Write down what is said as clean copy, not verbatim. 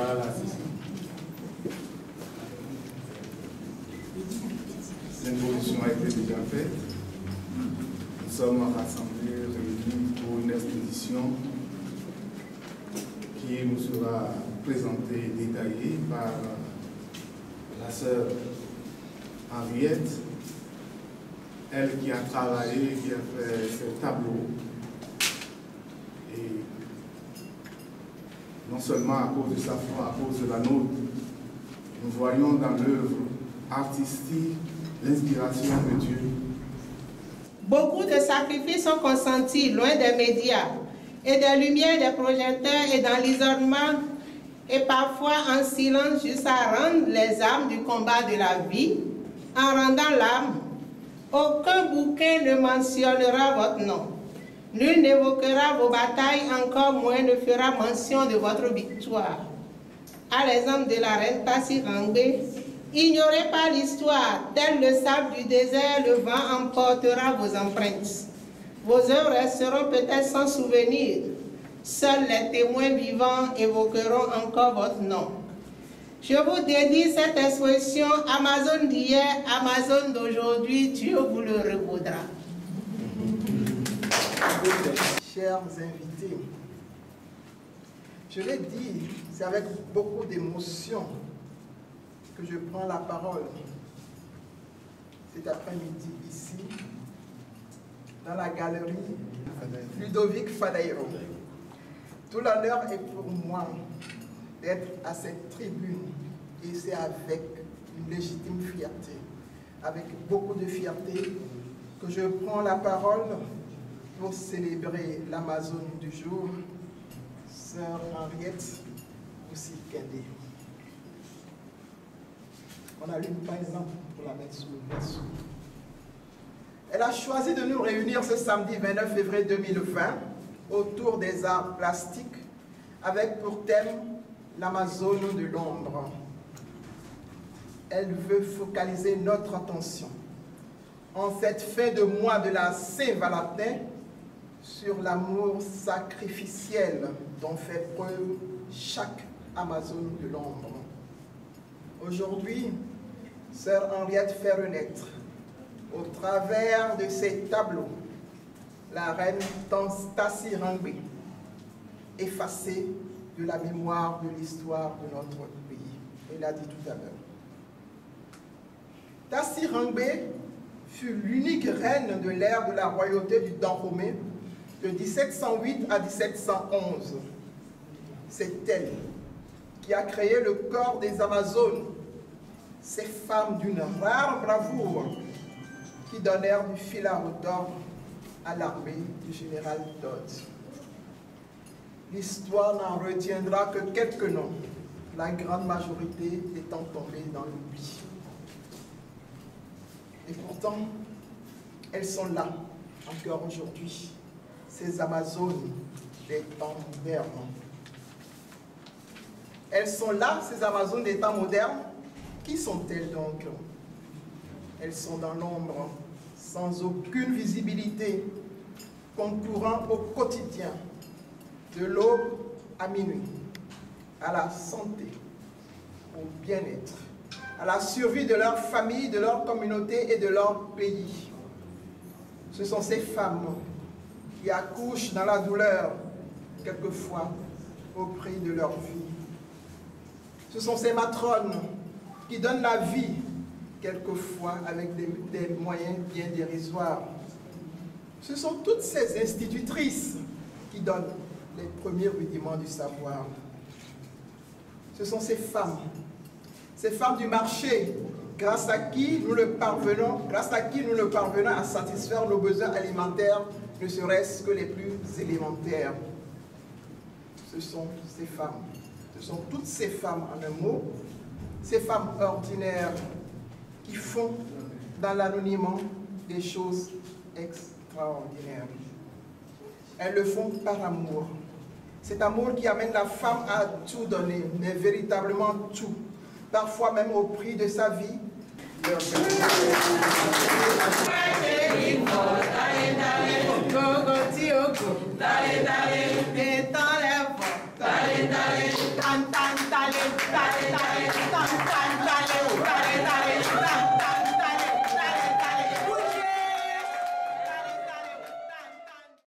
à la session. L'introduction a été déjà faite. Nous sommes rassemblés, réunis pour une expédition qui nous sera présentée et détaillée par la sœur Henriette, elle qui a travaillé, qui a fait ce tableau. Et non seulement à cause de sa foi, à cause de la nôtre, nous voyons dans l'œuvre artistique l'inspiration de Dieu. Beaucoup de sacrifices sont consentis loin des médias et des lumières des projecteurs et dans l'isolement et parfois en silence jusqu'à rendre les âmes du combat de la vie. En rendant l'âme, aucun bouquin ne mentionnera votre nom. Nul n'évoquera vos batailles, encore moins ne fera mention de votre victoire. À l'exemple de la reine Tassi Rangbe, ignorez pas l'histoire, tel le sable du désert, le vent emportera vos empreintes. Vos œuvres resteront peut-être sans souvenir. Seuls les témoins vivants évoqueront encore votre nom. Je vous dédie cette expression Amazon d'hier, Amazon d'aujourd'hui, Dieu vous le revaudra. Chers invités, je l'ai dit, c'est avec beaucoup d'émotion que je prends la parole cet après-midi ici, dans la galerie Ludovic Fadairo. Tout l'honneur est pour moi d'être à cette tribune et c'est avec une légitime fierté, avec beaucoup de fierté, que je prends la parole pour célébrer l'Amazone du jour, Sœur Henriette Boussy-Kendé. On allume par exemple pour la mettre sous le verso. Elle a choisi de nous réunir ce samedi 29 février 2020 autour des arts plastiques avec pour thème l'Amazone de l'ombre. Elle veut focaliser notre attention en cette fin de mois de la Saint-Valentin sur l'amour sacrificiel dont fait preuve chaque Amazone de l'ombre. Aujourd'hui, Sœur Henriette fait renaître, au travers de ses tableaux, la reine Tassi Rangbe, effacée de la mémoire de l'histoire de notre pays. Elle l'a dit tout à l'heure. Tassi Rangbe fut l'unique reine de l'ère de la royauté du Dahomey de 1708 à 1711. C'est elle qui a créé le corps des Amazones, ces femmes d'une rare bravoure qui donnèrent du fil à retordre à l'armée du général Todd. L'histoire n'en retiendra que quelques noms, la grande majorité étant tombée dans l'oubli. Et pourtant, elles sont là, encore aujourd'hui, ces Amazones des temps modernes. Elles sont là, ces Amazones des temps modernes. Qui sont-elles donc? Elles sont dans l'ombre, sans aucune visibilité, concourant au quotidien, de l'aube à minuit, à la santé, au bien-être, à la survie de leur famille, de leur communauté et de leur pays. Ce sont ces femmes qui accouchent dans la douleur, quelquefois au prix de leur vie. Ce sont ces matrones qui donnent la vie, quelquefois avec des moyens bien dérisoires. Ce sont toutes ces institutrices qui donnent les premiers rudiments du savoir. Ce sont ces femmes du marché, grâce à qui nous le parvenons à satisfaire nos besoins alimentaires, ne serait-ce que les plus élémentaires. Ce sont ces femmes. Ce sont toutes ces femmes, en un mot, ces femmes ordinaires qui font dans l'anonymat des choses extraordinaires. Elles le font par amour. Cet amour qui amène la femme à tout donner, mais véritablement tout, parfois même au prix de sa vie. Leur